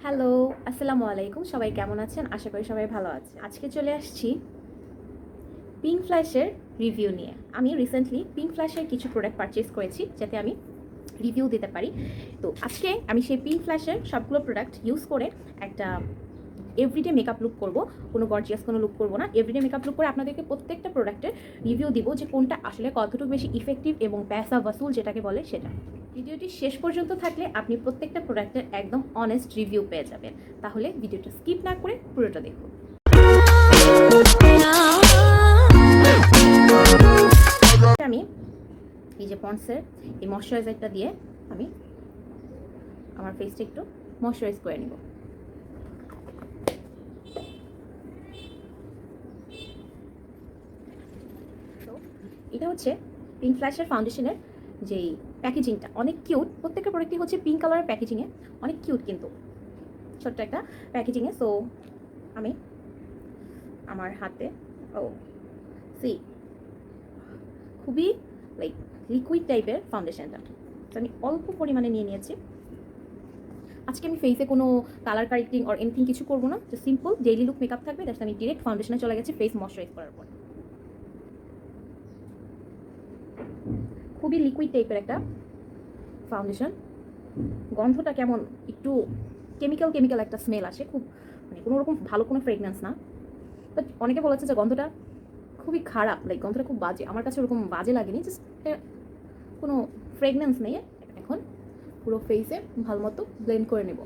Hello, আসসালামু আলাইকুম। সবাই কেমন আছেন? আশা করি সবাই ভালো আছে। আজকে চলে আসছি পিঙ্ক ফ্ল্যাশের রিভিউ নিয়ে। আমি রিসেন্টলি পিঙ্ক ফ্ল্যাশের কিছু প্রোডাক্ট পারচেজ করেছি যাতে আমি রিভিউ দিতে পারি। তো আজকে আমি সেই পিঙ্ক ফ্ল্যাশের সবগুলো প্রোডাক্ট ইউজ করে একটা এভরিডে মেকআপ লুক করব। কোনো গর্জিয়াস কোনো লুক করব না। এভরিডে মেকআপ লুক করে আপনাদেরকে প্রত্যেকটা প্রোডাক্টের রিভিউ দিব যে কোনটা আসলে কতটুকু বেশি ইফেক্টিভ এবং প্যাসা ওয়াসুল যেটাকে বলে সেটা। ভিডিওটি শেষ পর্যন্ত থাকলে আপনি প্রত্যেকটা প্রোডাক্টের একদম অনেস্ট রিভিউ পেয়ে যাবেন। তাহলে ভিডিওটা স্কিপ না করে পুরোটা দেখুন। আমি এই যে পন্ডসের এই ময়শ্চারাইজারটা দিয়ে আমি আমার ফেসটা একটু ময়শ্চারাইজ করে নিব। তো এটা হচ্ছে পিঙ্ক ফ্ল্যাশের ফাউন্ডেশনের যেই প্যাকেজিংটা অনেক কিউট। প্রত্যেকটা প্রোডাক্টই হচ্ছে পিঙ্ক কালারের প্যাকেজিংয়ে, অনেক কিউট কিন্তু ছোট্ট একটা প্যাকেজিংয়ে। সো আমি আমার হাতে সি খুবই লাইক লিকুইড টাইপের ফাউন্ডেশনটা, তো আমি অল্প পরিমাণে নিয়ে নিয়েছি। আজকে আমি ফেসে কোনো কালার কারেক্টিং অর এনিথিং কিছু করবো না, যে সিম্পল ডেইলি লুক মেকআপ থাকবে। জাস্ট আমি ডিরেক্ট ফাউন্ডেশনে চলে গেছি ফেস ময়শ্চারাইজ করার পর। খুবই লিকুইড টাইপের একটা ফাউন্ডেশন। গন্ধটা কেমন একটু কেমিক্যাল কেমিক্যাল একটা স্মেল আসে, খুব মানে কোনো রকম ভালো কোনো ফ্রেগনেন্স না। বাট অনেকে বলেছে যে গন্ধটা খুবই খারাপ, লাইক গন্ধটা খুব বাজে। আমার কাছে ওরকম বাজে লাগেনি, জাস্ট কোনো ফ্রেগনেন্স নেই। এখন পুরো ফেসে ভালো মতো ব্লেন্ড করে নেব।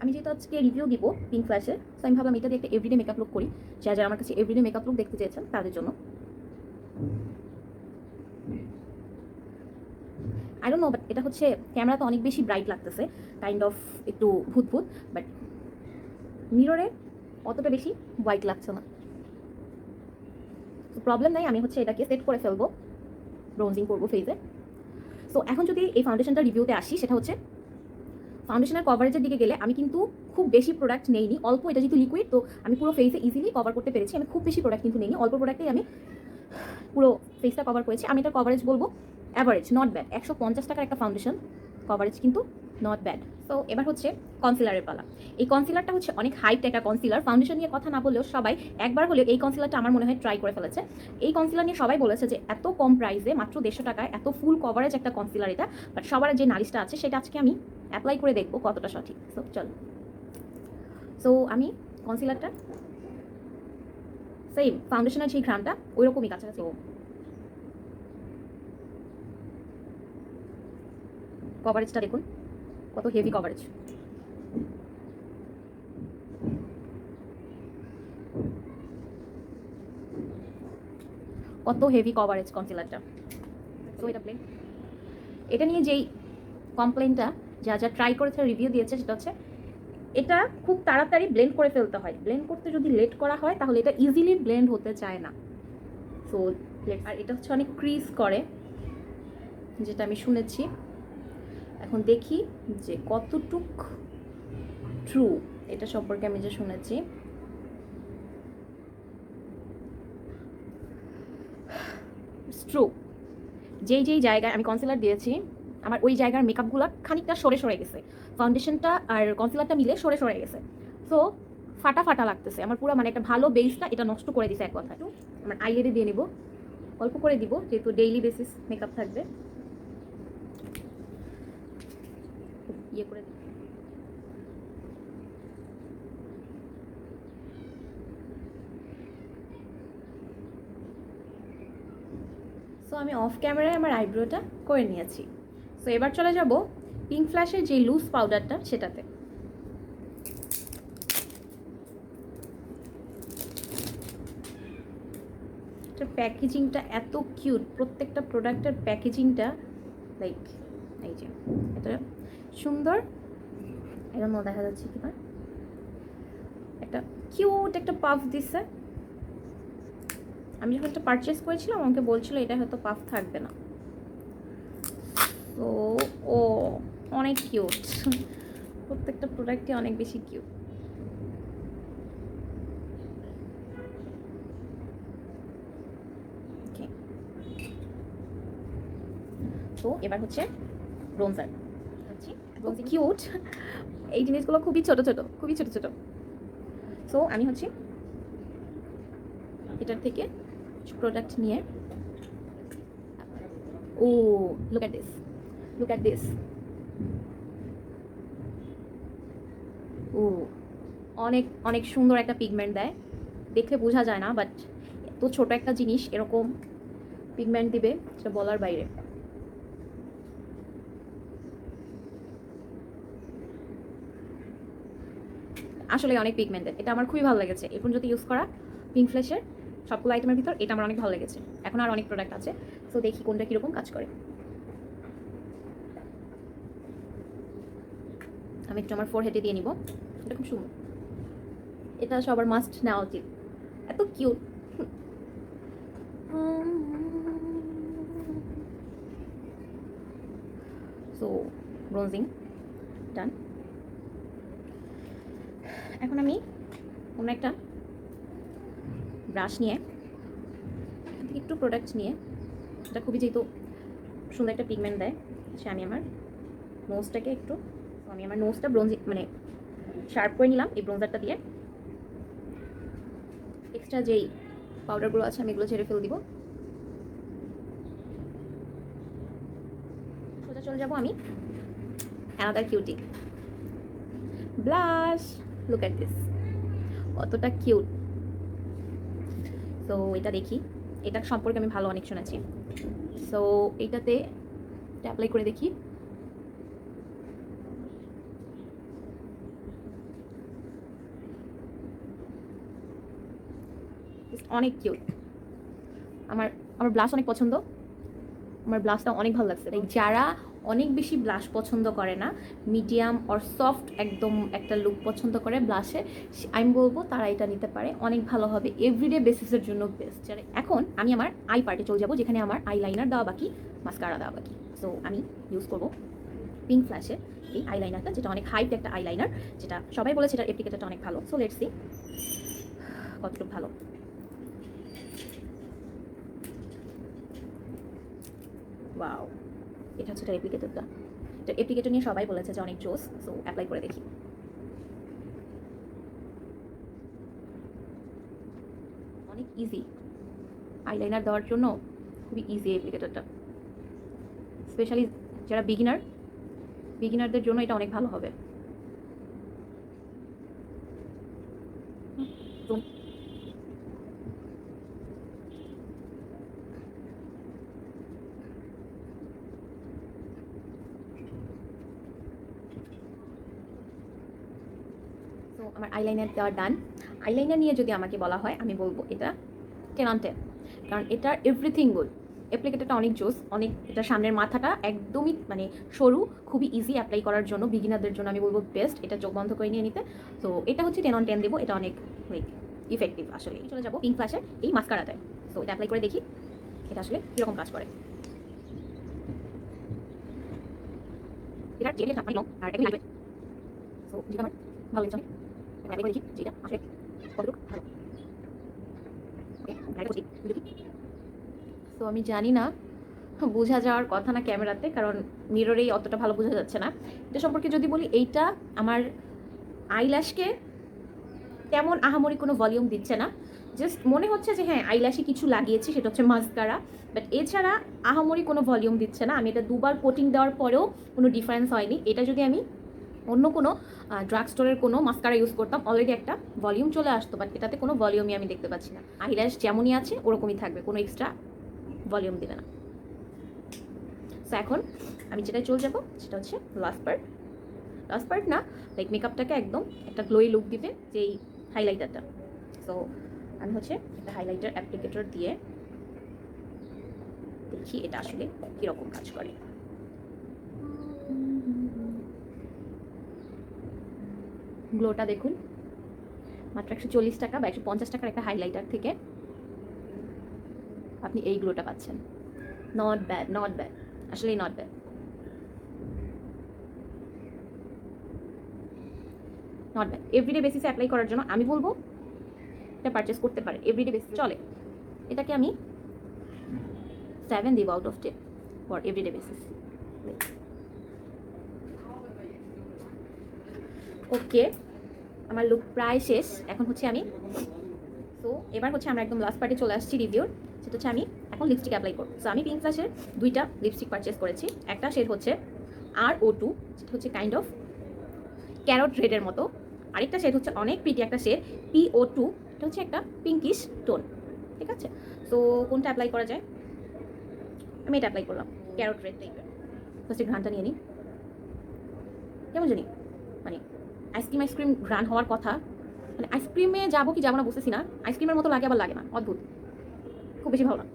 আমি যেহেতু আজকে রিভিউ দিব পিঙ্ক ফ্ল্যাশের, তো আমি ভাবলাম এটা দিয়ে একটা এভরিডে মেকআপ লুক করি। যারা যারা আমার কাছে এভরিডে মেকআপ লুক দেখতে চেয়েছেন তাদের জন্য। আই ডোন্ট নো, বাট এটা হচ্ছে ক্যামেরাতে অনেক বেশি ব্রাইট লাগতেছে, কাইন্ড অফ একটু ভূত ভূত, বাট মিররে অতটা বেশি হোয়াইট লাগছে না। তো প্রবলেম নাই, আমি হচ্ছে এটাকে সেট করে ফেলবো, ব্রোঞ্জিং করবো ফেসে। সো এখন যদি এই ফাউন্ডেশনটা রিভিউতে আসি, সেটা হচ্ছে ফাউন্ডেশনের কভারেজের দিকে গেলে আমি কিন্তু খুব বেশি প্রোডাক্ট নেইনি, অল্প। এটা যেহেতু লিকুইড, তো আমি পুরো ফেসে ইজিলি কভার করতে পেরেছি। আমি খুব বেশি প্রোডাক্ট কিন্তু নেইনি, অল্প প্রোডাক্টেই আমি পুরো ফেসটা কভার করেছি। আমি এটার কভারেজ বলবো অ্যাভারেজ, নট ব্যাড। 150 টাকার একটা ফাউন্ডেশন, কভারেজ কিন্তু নট ব্যাড। সো এবার হচ্ছে কনসিলারের পালা। এই কনসিলারটা হচ্ছে অনেক হাইট একটা কনসিলার। ফাউন্ডেশন নিয়ে কথা না বললেও সবাই একবার হলেও এই কনসিলারটা আমার মনে হয় ট্রাই করে ফেলেছে। এই কনসিলার নিয়ে সবাই বলেছে যে এত কম প্রাইসে, মাত্র 150 টাকায় এত ফুল কভারেজ একটা কনসিলার এটা। বাট সবার যে নালিশটা আছে সেটা আজকে আমি অ্যাপ্লাই করে দেখবো কতটা সঠিক। সো চলো। সো আমি কনসিলারটা সেম ফাউন্ডেশনের সেই ঘ্রাণটা ওই রকমই কাছাকাছি। কভারেজটা দেখুন কত হেভি কভারেজ। কত হেভি কভারেজ কনসিলারটা। সো এটা প্লেন, এটা নিয়ে যেই কমপ্লেনটা যা যা ট্রাই করেছে রিভিউ দিয়েছে সেটা হচ্ছে এটা খুব তাড়াতাড়ি ব্লেন্ড করে ফেলতে হয়। ব্লেন্ড করতে যদি লেট করা হয় তাহলে এটা ইজিলি ব্লেন্ড হতে চায় না। সো আর এটা হচ্ছে অনেক ক্রিজ করে, যেটা আমি শুনেছি। এখন দেখি যে কতটুক ট্রু এটা সম্পর্কে আমি যে শুনেছি। ট্রু, যেই যেই জায়গায় আমি কনসিলার দিয়েছি আমার ওই জায়গার মেকআপগুলো খানিকটা সরে সরে গেছে, ফাউন্ডেশনটা আর কনসিলারটা মিলে সরে সরে গেছে। সো ফাটা ফাটা লাগতেছে আমার পুরো, মানে একটা ভালো বেসটা এটা নষ্ট করে দিছে এক কথা। একটু আমার আইলেটে দিয়ে নিব, অল্প করে দিব যেহেতু ডেইলি বেসিস মেকআপ থাকবে। ইয়ে করে দিই। সো আমি অফ ক্যামেরায় আমার আইব্রোটা করে নিয়েছি। সো এবার চলে যাব পিঙ্ক ফ্ল্যাশের যে লুজ পাউডারটা সেটাতে। প্যাকেজিংটা এত কিউট, প্রত্যেকটা প্রোডাক্টের প্যাকেজিংটা লাইক এই যে এটা সুন্দর। এখন দেখা যাচ্ছে কি না, একটা কিউট একটা পাফ দিচ্ছে। আমি যখন এটা পারচেস করেছিলাম আমাকে বলছিল এটা হয়তো পাফ থাকবে না। তো ও অনেক কিউট, প্রত্যেকটা প্রোডাক্টই অনেক বেশি কিউট। তো এবার হচ্ছে ব্রোঞ্জার, কিউট। এই জিনিসগুলো খুবই ছোট ছোট, খুবই ছোট ছোট। সো আমি হচ্ছে এটার থেকে প্রোডাক্ট নিয়ে, ও look at this, look at this. ও অনেক অনেক সুন্দর একটা পিগমেন্ট দেয়, দেখলে বোঝা যায় না, বাট এত ছোট একটা জিনিস এরকম পিগমেন্ট দিবে সেটা বলার বাইরে। আসলে অনেক পিগমেন্টেড, এটা আমার খুবই ভালো লেগেছে এখন যদি ইউজ করা পিঙ্ক ফ্ল্যাশের সবগুলো আইটেমের ভিতর এটা আমার অনেক ভালো লেগেছে। এখন আর অনেক প্রোডাক্ট আছে, সো দেখি কোনটা কীরকম কাজ করে। আমি একটু আমার ফোরহেডে দিয়ে নিব, এটা খুব সুন্দর, এটা সবার মাস্ট নেওয়া উচিত, এত কিউট। সো ব্রোঞ্জিং ডান। এখন আমি অন্য একটা ব্রাশ নিয়ে এখান থেকে একটু প্রোডাক্ট নিয়ে, এটা খুবই যেহেতু সুন্দর একটা পিগমেন্ট দেয়, সে আমি আমার নোজটাকে একটু, আমি আমার নোজটা ব্রোঞ্জিং মানে শার্প করে নিলাম এই ব্রোঞ্জারটা দিয়ে। এক্সট্রা যেই পাউডারগুলো আছে আমি এগুলো ছেড়ে ফেলে দিব। সোজা চলে যাবো আমি another cutie blush, look at this, কতটা কিউট। সো এটা দেখি, এটা সম্পর্কে আমি ভালো অনেক শুনেছি, সো এইটাতে অ্যাপ্লাই করে দেখি। অনেক কিউট, আমার আমার ব্লাশ অনেক পছন্দ, আমার ব্লাশটা অনেক ভালো লাগছে। যারা অনেক বেশি ব্লাশ পছন্দ করে না, মিডিয়াম অর সফট একদম একটা লুক পছন্দ করে ব্লাশে, আমি বলবো তারা এটা নিতে পারে, অনেক ভালো হবে, এভরিডে বেসিসের জন্য বেস্ট। এখন আমি আমার আই পার্টে চলে যাবো, যেখানে আমার আইলাইনার দেওয়া বাকি, মাস্কারা দেওয়া বাকি। সো আমি ইউজ করবো পিঙ্ক ফ্ল্যাশের এই আইলাইনারটা, যেটা অনেক হাইট একটা আইলাইনার, যেটা সবাই বলেছে এটার অ্যাপ্লিকেটারটা অনেক ভালো। সো লেটস সি কতটুকু ভালো। ওয়াও, এটা হচ্ছে এটা অ্যাপ্লিকেটরটা, এটা অ্যাপ্লিকেটর নিয়ে সবাই বলেছে যে অনেক জোস। সো অ্যাপ্লাই করে দেখি। অনেক ইজি আইলাইনার দেওয়ার জন্য, খুবই ইজি অ্যাপ্লিকেটরটা, স্পেশালি যারা বিগিনারদের জন্য এটা অনেক ভালো হবে। তো আমার আইলাইনার দেওয়া ডান। আইলাইনার নিয়ে যদি আমাকে বলা হয় আমি বলবো এটা 10 on 10, কারণ এটার এভরিথিং গুড, অ্যাপ্লিকেটরটা অনেক জোস, অনেক, এটা সামনের মাথাটা একদমই মানে সরু, খুবই ইজি অ্যাপ্লাই করার জন্য, বিগিনারদের জন্য আমি বলবো বেস্ট, এটা চোখ বন্ধ করে নিয়ে নিতে। তো এটা হচ্ছে 10 on 10 দেবো, এটা অনেক লাইক ইফেক্টিভ। আসলে চলে যাবো পিঙ্ক ফ্ল্যাশের এই মাস্কারাটায়। সো এটা অ্যাপ্লাই করে দেখি এটা আসলে কীরকম কাজ করে। এটার জেলের চাপ লং আর একদম লাইটওয়েট, সো যেটা আমার ভালো লেগেছে অনেক, অ্যাপ্লাই করে দেখি যেটা আসলে কতটুকু ভালো। তো আমি জানি না বোঝা যাওয়ার কথা না ক্যামেরাতে, কারণ মিররেই অতটা ভালো বোঝা যাচ্ছে না। এটা সম্পর্কে যদি বলি, এইটা আমার আইল্যাশকে তেমন আহামরি কোনো ভলিউম দিচ্ছে না, জাস্ট মনে হচ্ছে যে হ্যাঁ আইল্যাশে কিছু লাগিয়েছি, সেটা হচ্ছে মাস্কারা, বাট এছাড়া আহামরি কোনো ভলিউম দিচ্ছে না। আমি এটা দুবার কোটিং দেওয়ার পরেও কোনো ডিফারেন্স হয়নি। এটা যদি আমি অন্য কোনো ড্রাগ স্টোরের কোনো মাস্কারা ইউজ করতাম, অলরেডি একটা ভলিউম চলে আসতো, বাট এটাতে কোনো ভলিউমই আমি দেখতে পাচ্ছি না। আইল্যাশ যেমনই আছে ওরকমই থাকবে, কোনো এক্সট্রা ভলিউম দেবে না। সো এখন আমি যেটাই চলে যাবো সেটা হচ্ছে লাস্ট পার্ট না, লাইক মেকআপটাকে একদম একটা গ্লোই লুক দিবে যেই হাইলাইটারটা। সো আমি হচ্ছে একটা হাইলাইটার অ্যাপ্লিকেটর দিয়ে দেখি এটা আসলে কীরকম কাজ করে। গ্লোটা দেখুন, মাত্র 140 টাকা বা 150 টাকার একটা হাইলাইটার থেকে আপনি এই গ্লোটা পাচ্ছেন। নট ব্যাড, নট ব্যাড, আসলেই not bad, not bad. Everyday বেসিসে অ্যাপ্লাই করার জন্য আমি বলবো এটা পারচেস করতে পারে, এভরিডে বেসিস চলে। এটাকে আমি 7 দিব out of 10 for everyday basis. Okay, আমার লুক প্রায় শেষ। এখন হচ্ছে আমি এবার হচ্ছে আমরা একদম লাস্ট পার্টে চলে আসছি রিভিউর। সেটা হচ্ছে আমি এখন লিপস্টিক অ্যাপ্লাই করবো। সো আমি পিঙ্ক ফ্ল্যাশের 2টা লিপস্টিক পারচেস করেছি। একটা শেড হচ্ছে RO2, যেটা হচ্ছে কাইন্ড অফ ক্যারট রেডের মতো। আরেকটা শেড হচ্ছে অনেক প্রিটি একটা শেড PO2, এটা হচ্ছে একটা পিঙ্কিশ টোন। ঠিক আছে, সো কোনটা অ্যাপ্লাই করা যায়? আমি এটা অ্যাপ্লাই করলাম, ক্যারট রেড টাইপের। ফার্স্টে ঘ্রাণটা নিয়ে নিই। কেমন জানি মানে আইসক্রিম ঘ্রাণ হওয়ার কথা, মানে আইসক্রিমে যাবো কি যাবো না বুঝতেছি না। আইসক্রিমের মতো লাগে আবার লাগে না, অদ্ভুত, খুব বেশি ভালো না।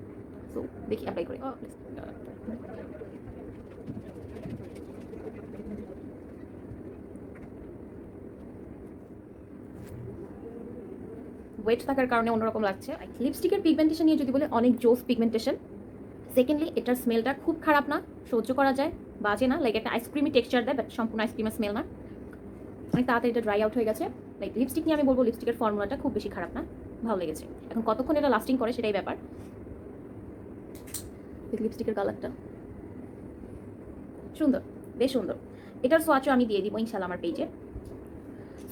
সো দেখি অ্যাপ্লাই করে। ওয়েট থাকার কারণে অন্যরকম লাগছে। লিপস্টিকের পিগমেন্টেশন নিয়ে যদি বলে, অনেক জোস পিগমেন্টেশন। সেকেন্ডলি এটার স্মেলটা খুব খারাপ না, সহ্য করা যায়, বাজে না। লাইক একটা আইসক্রিমি টেক্সচার দেয়, বাট সম্পূর্ণ আইসক্রিমের স্মেল না। অনেক তাড়াতাড়ি এটা ড্রাই আউট হয়ে গেছে। লাইক লিপস্টিক নিয়ে আমি বলবো লিপস্টিকের ফর্মুলাটা খুব বেশি খারাপ না, ভালো লেগেছে। এখন কতক্ষণ এটা লাস্টিং করে সেটাই ব্যাপার। লিপস্টিকের কালারটা সুন্দর, বেশ সুন্দর। এটার সোয়াচও আমি দিয়ে দিব ইনশাল্লাহ আমার পেজে।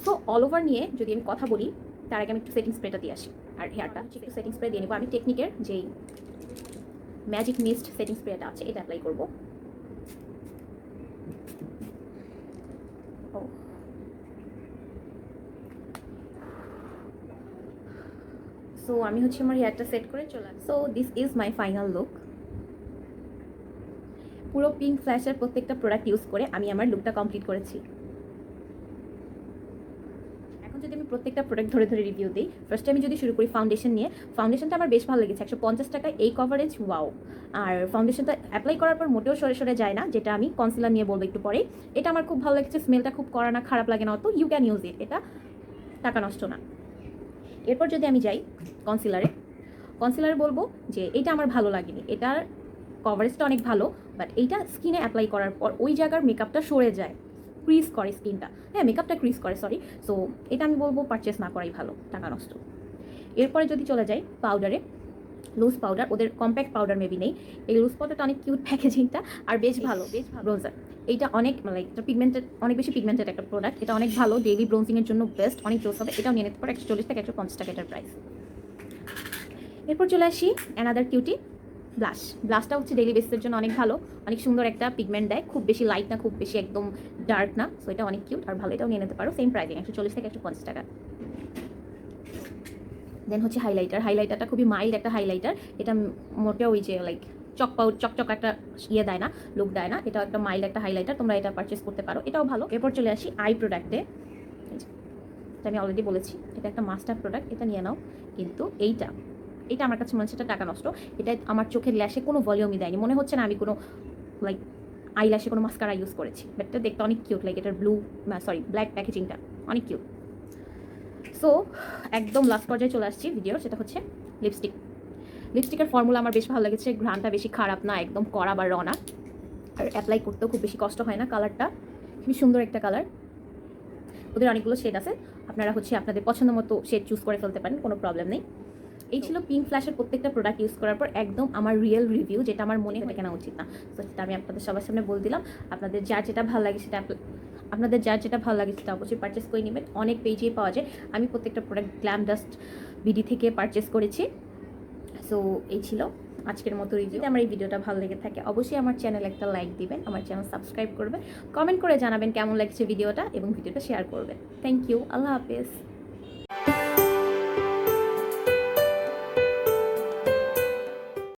সো অল ওভার নিয়ে যদি আমি কথা বলি, তার আগে আমি একটু সেটিং স্প্রেটা দিয়ে আসি। আর হেয়ারটা একটু সেটিং স্প্রে দিয়ে নেবো। আমি টেকনিকের যেই ম্যাজিক মিস্ট সেটিং স্প্রেটা আছে এটা অ্যাপ্লাই করবো। সো আমি হচ্ছে আমার হেয়ারটা সেট করে চলে আসি। So this is my final look. পুরো পিঙ্ক ফ্ল্যাশের প্রত্যেকটা প্রোডাক্ট ইউজ করে আমি আমার লুকটা কমপ্লিট করেছি। এখন যদি আমি প্রত্যেকটা প্রোডাক্ট ধরে ধরে রিভিউ দিই, ফার্স্টে আমি যদি শুরু করি ফাউন্ডেশন নিয়ে। ফাউন্ডেশনটা আমার বেশ ভালো লেগেছে, 150 টাকায় এই কভারেজ, ওয়াও। আর ফাউন্ডেশনটা অ্যাপ্লাই করার পর মোটেও সরে সরে যায় না, যেটা আমি কনসিলার নিয়ে বলবো একটু পরে। এটা আমার খুব ভালো লেগেছে, স্মেলটা খুব কড়া না, খারাপ লাগে না অত, ইউ ক্যান ইউজ ইট, এটা টাকা নষ্ট না। এরপর যদি আমি যাই কনসিলারে বলবো যে এটা আমার ভালো লাগেনি, এটার কভারেজটা অনেক ভালো, বাট এইটা স্কিনে অ্যাপ্লাই করার পর ওই জায়গার মেকআপটা সরে যায়, ক্রিজ করে স্কিনটা, হ্যাঁ মেকআপটা ক্রিজ করে, সরি। সো এটা আমি বলবো পারচেস না করাই ভালো, টাকা নষ্ট। এরপরে যদি চলে যাই পাউডারে, লুজ পাউডার, ওদের কম্প্যাক্ট পাউডার মেবি নেই। এই লুজ পাউডারটা অনেক কিউট প্যাকেজিংটা, আর বেশ ভালো, বেশ ভালো। ব্রোঞ্জার এইটা অনেক লাইক এটা পিগমেন্টেড, অনেক বেশি পিগমেন্টেড একটা প্রোডাক্ট, এটা অনেক ভালো, ডেইলি ব্রোঞ্জিংয়ের জন্য বেস্ট, অনেক জোস হবে। এটাও নিয়ে নিতে পারে 140 থেকে 150 টাকা এটার প্রাইস। এরপর চলে আসি অ্যানাদার কিউটি ব্লাশটা হচ্ছে ডেইলি বেসিসের জন্য অনেক ভালো, অনেক সুন্দর একটা পিগমেন্ট দেয়, খুব বেশি লাইট না, খুব বেশি একদম ডার্ক না। সো এটা অনেক কিউট আর ভালো, এটাও নিয়ে নিতে পারো, সেম প্রাইসিং 140 থেকে 150 টাকা। দেন হচ্ছে হাইলাইটারটা খুবই মাইল্ড একটা হাইলাইটার, এটা মোটেও ওই যে লাইক চকচক একটা ইয়ে দেয় না, লুক দেয় না, এটা একটা মাইল্ড একটা হাইলাইটার, তোমরা এটা পারচেস করতে পারো, এটাও ভালো। এরপর চলে আসি আই প্রোডাক্টে। এটা আমি অলরেডি বলেছি, এটা একটা মাস্টার প্রোডাক্ট, এটা নিয়ে নাও। কিন্তু এটা আমার কাছে মনে হচ্ছে এটা টাকা নষ্ট। এটা আমার চোখের ল্যাশে কোনো ভলিউমই দেয়নি, মনে হচ্ছে না আমি কোনো লাইক আই ল্যাশে কোনো মাস্কারা ইউজ করেছি। বাট এটা দেখতে অনেক কিউট, লাইক এটার ব্ল্যাক প্যাকেজিংটা অনেক কিউট। সো একদম লাস্ট পর্যায়ে চলে আসছি ভিডিওর, সেটা হচ্ছে লিপস্টিকের ফর্মুলা আমার বেশ ভালো লেগেছে, ঘ্রাণটা বেশি খারাপ না, একদম কড়া বা রনা, আর অ্যাপ্লাই করতেও খুব বেশি কষ্ট হয় না। কালারটা খুবই সুন্দর একটা কালার, ওদের অনেকগুলো শেড আছে, আপনারা হচ্ছে আপনাদের পছন্দ মতো শেড চুজ করে ফেলতে পারেন, কোনো প্রবলেম নেই। এই ছিল পিঙ্ক ফ্ল্যাশের প্রত্যেকটা প্রোডাক্ট ইউজ করার পর একদম আমার রিয়েল রিভিউ, যেটা আমার মনে হয় কেনা উচিত না। তো সেটা আমি আপনাদের সবার সামনে বলে দিলাম। আপনাদের যার যেটা ভালো লাগে সেটা অবশ্যই পারচেস করে নেবেন, অনেক পেজেই পাওয়া যায়। আমি প্রত্যেকটা প্রোডাক্ট গ্ল্যাম ডাস্ট বিডি থেকে পারচেস করেছি। সো এই ছিল আজকের মতো রিভিউ। যদি আমার এই ভিডিওটা ভালো লেগে থাকে অবশ্যই আমার চ্যানেল একটা লাইক দিবেন, আমার চ্যানেল সাবস্ক্রাইব করবেন, কমেন্ট করে জানাবেন কেমন লাগছে ভিডিওটা, এবং ভিডিওটা শেয়ার করবেন। থ্যাংক ইউ, আল্লাহ হাফেজ।